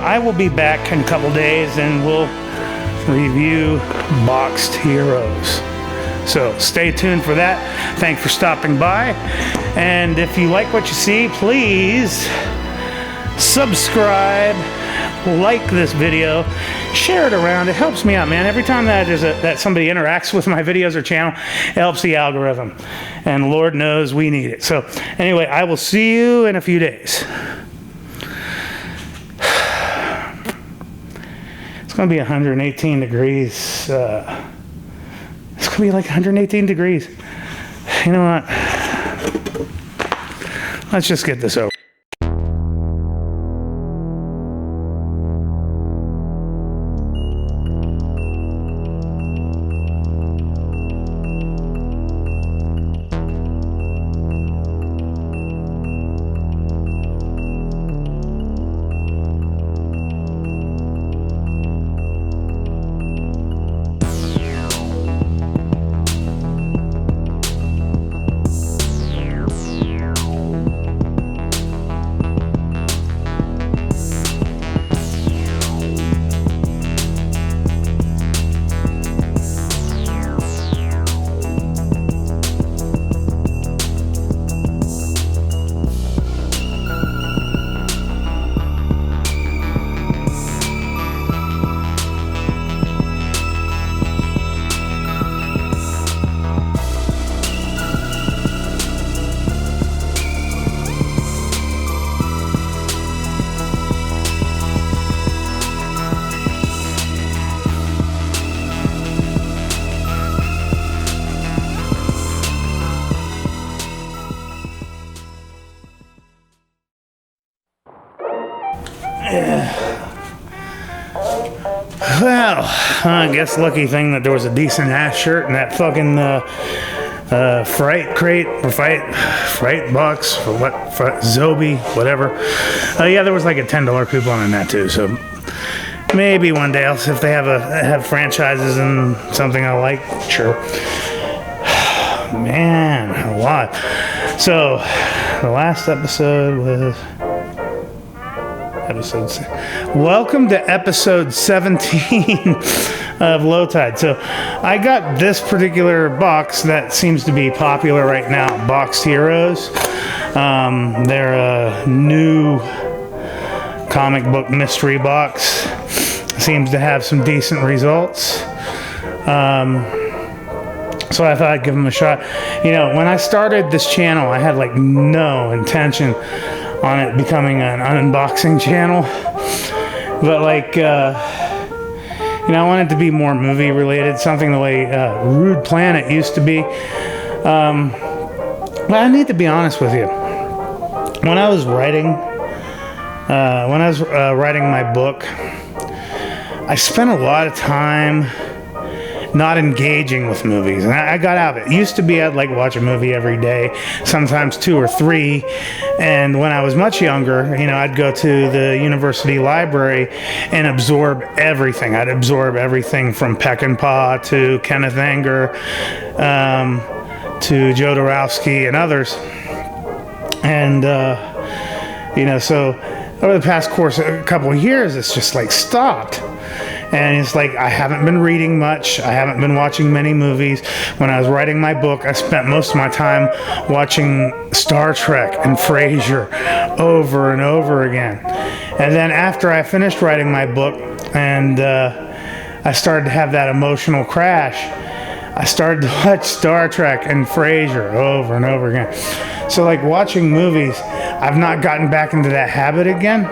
I will be back in a couple days and we'll review Boxed Heroes. So stay tuned for that. Thanks for stopping by. And if you like what you see, please subscribe, like this video, share it around. It helps me out, man. Every time that somebody interacts with my videos or channel, it helps the algorithm. And Lord knows we need it. So anyway, I will see you in a few days. It's going to be 118 degrees. It's going to be like 118 degrees. You know what? Let's just get this over. Well, I guess lucky thing that there was a decent ass shirt in that fucking fright crate or fright box for what, Zobi, whatever. Yeah, there was like a $10 coupon in that too. So maybe one day else if they have franchises and something I like, sure. Man, a lot. So the last episode was. Welcome to episode 17 of Low Tide. So I got this particular box that seems to be popular right now, Boxed Heroes. They're a new comic book mystery box. Seems to have some decent results. So I thought I'd give them a shot. You know, when I started this channel, I had like no intention on it becoming an unboxing channel, but like you know, I wanted to be more movie related, something the way Rude Planet used to be. But I need to be honest with you, when I was writing my book, I spent a lot of time not engaging with movies, and I got out of it. It used to be I'd like watch a movie every day, sometimes 2 or 3, and when I was much younger, you know, I'd go to the university library and absorb everything. I'd absorb everything from Peckinpah to Kenneth Anger to Jodorowsky and others, and you know, so over the past course a couple of years, it's just like stopped. And it's like I haven't been reading much. I haven't been watching many movies. When I was writing my book, I spent most of my time watching Star Trek and Frasier over and over again. And then after I finished writing my book and I started to have that emotional crash, I started to watch Star Trek and Frasier over and over again. So like watching movies, I've not gotten back into that habit again.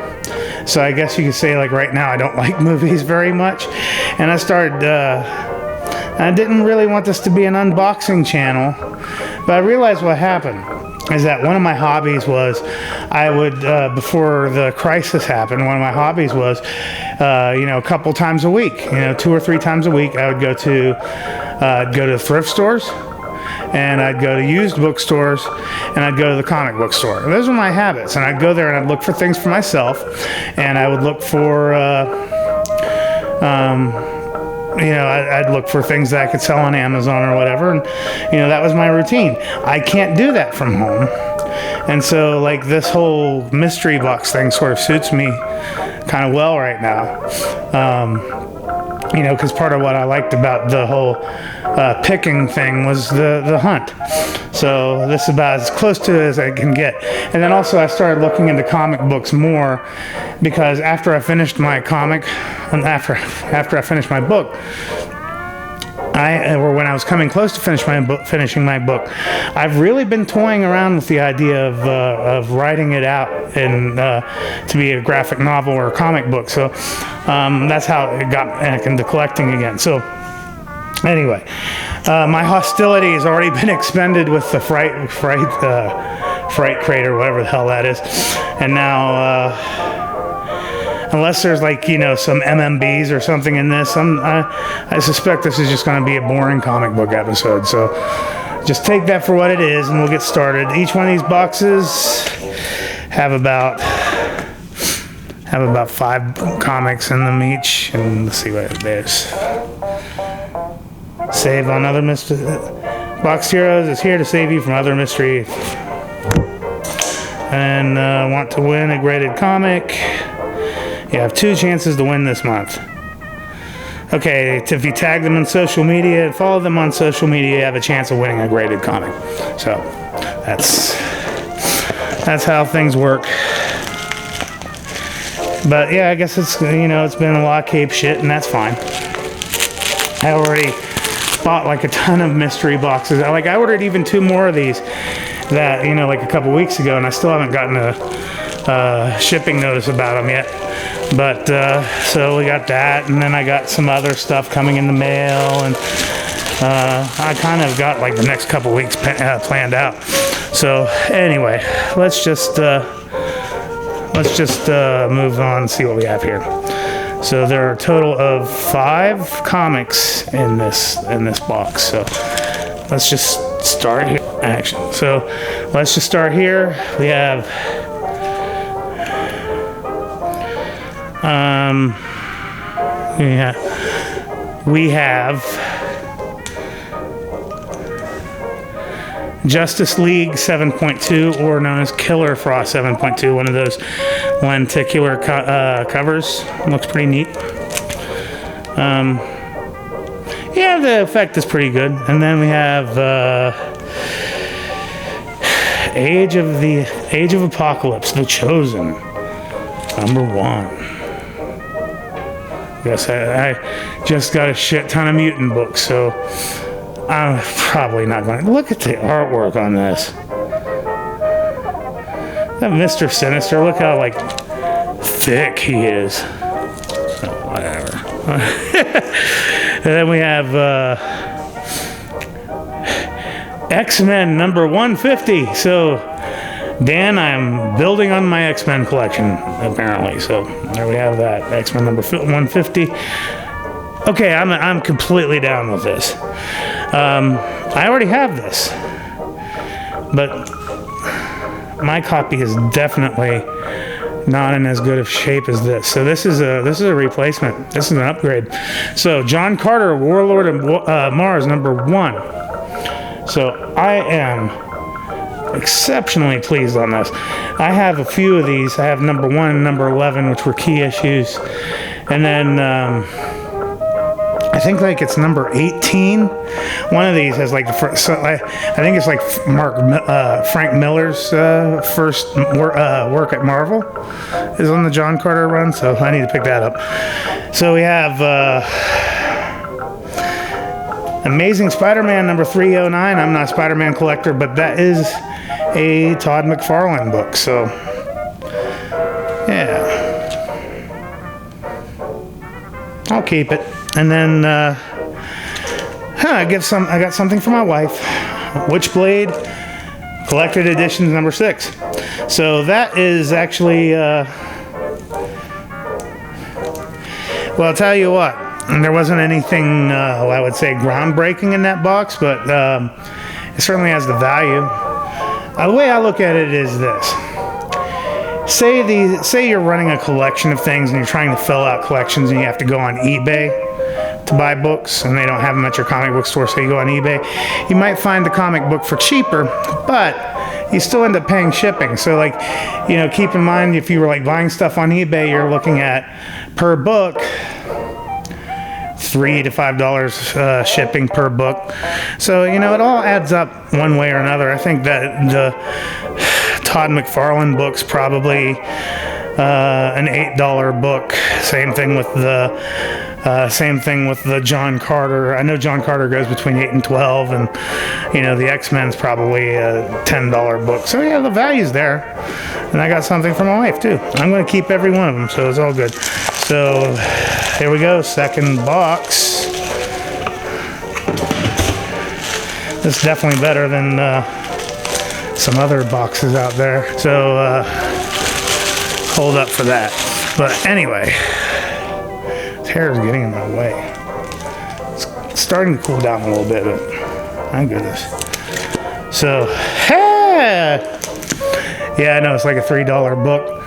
So I guess you could say like right now I don't like movies very much. And I started, I didn't really want this to be an unboxing channel, but I realized what happened is that one of my hobbies was I would, before the crisis happened, one of my hobbies was, you know, a couple times a week, you know, 2 or 3 times a week, I would go to thrift stores, and I'd go to used bookstores, and I'd go to the comic book store. Those were my habits, and I'd go there and I'd look for things for myself, and I would look for, you know, I'd look for things that I could sell on Amazon or whatever, and, you know, that was my routine. I can't do that from home, and so, like, this whole mystery box thing sort of suits me kind of well right now. You know, because part of what I liked about the whole picking thing was the hunt. So this is about as close to it as I can get. And then also I started looking into comic books more, because after I finished my comic, and after I finished my book, or when I was coming close to finishing my book, I've really been toying around with the idea of writing it out and to be a graphic novel or a comic book. So that's how it got back into collecting again. So anyway, my hostility has already been expended with the fright crater, whatever the hell that is, and now. Unless there's like, you know, some MMBs or something in this, I suspect this is just going to be a boring comic book episode. So just take that for what it is, and we'll get started. Each one of these boxes have about 5 comics in them each, and let's see what it is. Save on other mystery. Box Heroes is here to save you from other mystery. And want to win a graded comic. You have 2 chances to win this month. Okay, if you tag them on social media and follow them on social media, you have a chance of winning a graded comic. So that's how things work. But yeah, I guess it's, you know, it's been a lot of Cape shit, and that's fine. I already bought like a ton of mystery boxes. I ordered even 2 more of these that, you know, like a couple weeks ago, and I still haven't gotten a shipping notice about them yet. But so we got that, and then I got some other stuff coming in the mail, and I kind of got like the next couple weeks planned out. So anyway, let's just move on and see what we have here. So there are a total of 5 comics in this box. So let's just start here. Action. So let's just start here. We have we have Justice League 7.2, or known as Killer Frost 7.2, one of those lenticular covers. Looks pretty neat. Yeah, the effect is pretty good. And then we have Age of Apocalypse, The Chosen, #1. Yes, I just got a shit ton of mutant books, so I'm probably not going to look at the artwork on this. That Mr. Sinister, look how like thick he is. Oh, whatever. And then we have X-Men #150. So Dan, I'm building on my X-Men collection, apparently. So there we have that, X-Men #150. Okay, I'm completely down with this. I already have this, but my copy is definitely not in as good of shape as this. So this is a replacement. This is an upgrade. So John Carter, Warlord of Mars, #1. So I am exceptionally pleased on this. I have a few of these. I have #1 and #11, which were key issues, and then I think like it's #18. One of these has like the first, so I think it's like Frank Miller's first work at Marvel is on the John Carter run, so I need to pick that up. So we have Amazing Spider-Man #309. I'm not a Spider-Man collector, but that is a Todd McFarlane book, so yeah, I'll keep it. And then I got something for my wife, Witchblade Collected Editions #6. So that is actually well, I'll tell you what, there wasn't anything I would say groundbreaking in that box, but it certainly has the value. The way I look at it is this: say you're running a collection of things and you're trying to fill out collections, and you have to go on eBay to buy books, and they don't have them at your comic book store, so you go on eBay. You might find the comic book for cheaper, but you still end up paying shipping. So like, you know, keep in mind if you were like buying stuff on eBay, you're looking at per book $3 to $5 shipping per book. So, you know, it all adds up one way or another. I think that the Todd McFarlane book's probably an $8 book. Same thing with the John Carter. I know John Carter goes between 8 and 12, and you know the X-Men's probably a $10 book. So yeah, the value's there, and I got something for my wife too. I'm going to keep every one of them, so it's all good. So here we go, second box. This is definitely better than some other boxes out there. So hold up for that. But anyway, his hair is getting in my way. It's starting to cool down a little bit, but my goodness. So, hey! Yeah, I know it's like a $3 book,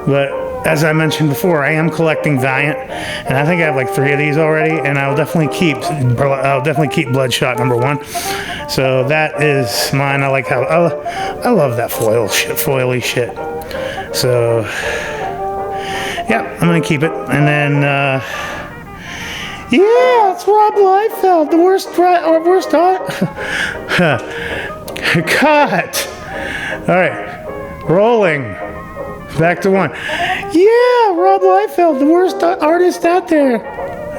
but as I mentioned before, I am collecting Valiant, and I think I have like 3 of these already, and I'll definitely keep Bloodshot #1. So that is mine. I like how I love that foily shit. So yeah, I'm gonna keep it, and then yeah, it's Rob Liefeld, the worst cut. All right, rolling. Back to 1. Yeah, Rob Liefeld, the worst artist out there.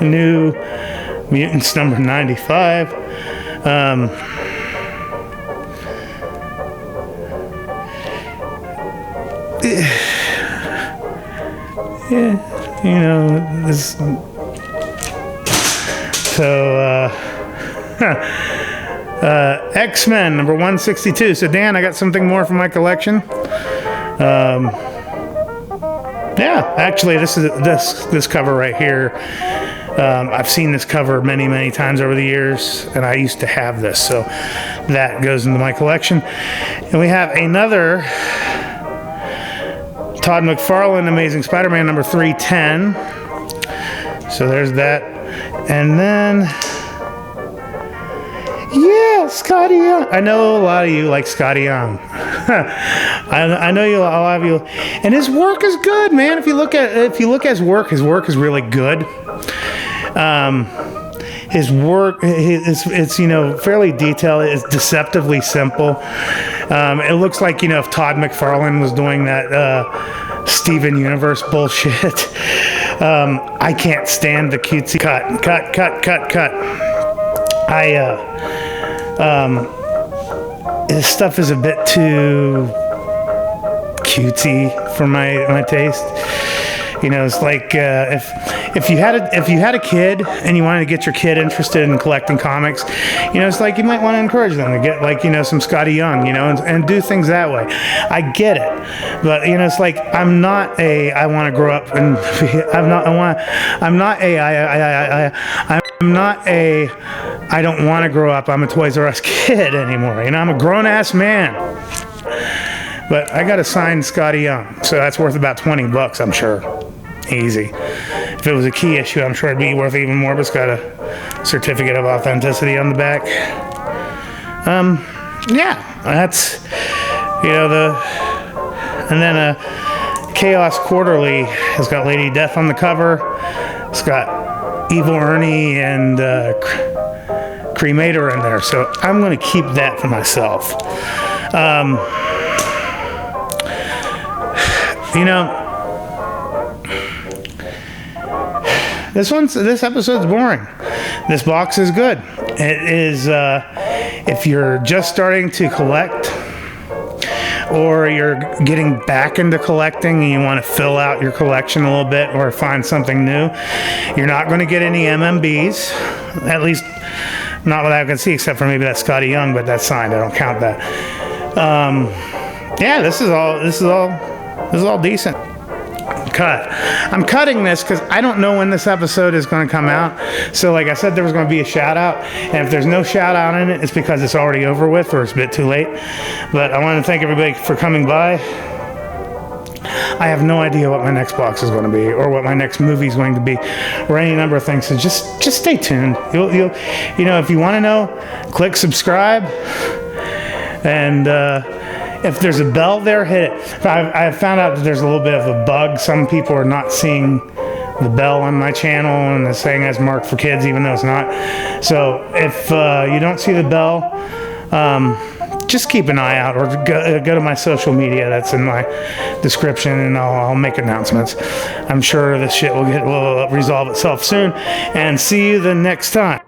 New Mutants #95. Yeah, you know, this. So, X-Men #162. So Dan, I got something more from my collection. Yeah, actually, this cover right here. I've seen this cover many times over the years, and I used to have this, so that goes into my collection. And we have another Todd McFarlane Amazing Spider-Man #310. So there's that, and then yeah, Scotty Young. I know a lot of you like Scotty Young. I know a lot of you, and his work is good, man. If you look at his work is really good. His work, it's you know, fairly detailed. It's deceptively simple. It looks like, you know, if Todd McFarlane was doing that Steven Universe bullshit. I can't stand the cutesy cut. His stuff is a bit too cutesy for my taste. You know, it's like if you had a kid and you wanted to get your kid interested in collecting comics, you know, it's like you might want to encourage them to get, like, you know, some Scotty Young, you know, and do things that way. I get it, but you know, it's like I'm not I want to grow up and I don't want to grow up. I'm a Toys R Us kid anymore. You know, I'm a grown ass man. But I got a signed Scotty Young, so that's worth about $20, I'm sure. Easy. If it was a key issue, I'm sure it'd be worth even more, but it's got a certificate of authenticity on the back. Yeah, that's, you know, and then Chaos Quarterly has got Lady Death on the cover. It's got Evil Ernie and Cremator in there, so I'm going to keep that for myself. You know, this episode's boring. This box is good. It is, if you're just starting to collect, or you're getting back into collecting and you want to fill out your collection a little bit or find something new, you're not going to get any MMBs, at least not what I can see, except for maybe that Scotty Young, but that's signed. I don't count that. Yeah, this is all decent. I'm cutting this because I don't know when this episode is going to come out. So like I said, there was going to be a shout out, and if there's no shout out in it, it's because it's already over with or it's a bit too late. But I want to thank everybody for coming by. I have no idea what my next box is going to be, or what my next movie is going to be, or any number of things. So just stay tuned. You'll you know, if you want to know, click subscribe, and If there's a bell there, hit it. I've found out that there's a little bit of a bug. Some people are not seeing the bell on my channel, and it's saying it's marked for kids, even though it's not. So if you don't see the bell, just keep an eye out, or go to my social media. That's in my description, and I'll make announcements. I'm sure this shit will resolve itself soon. And see you the next time.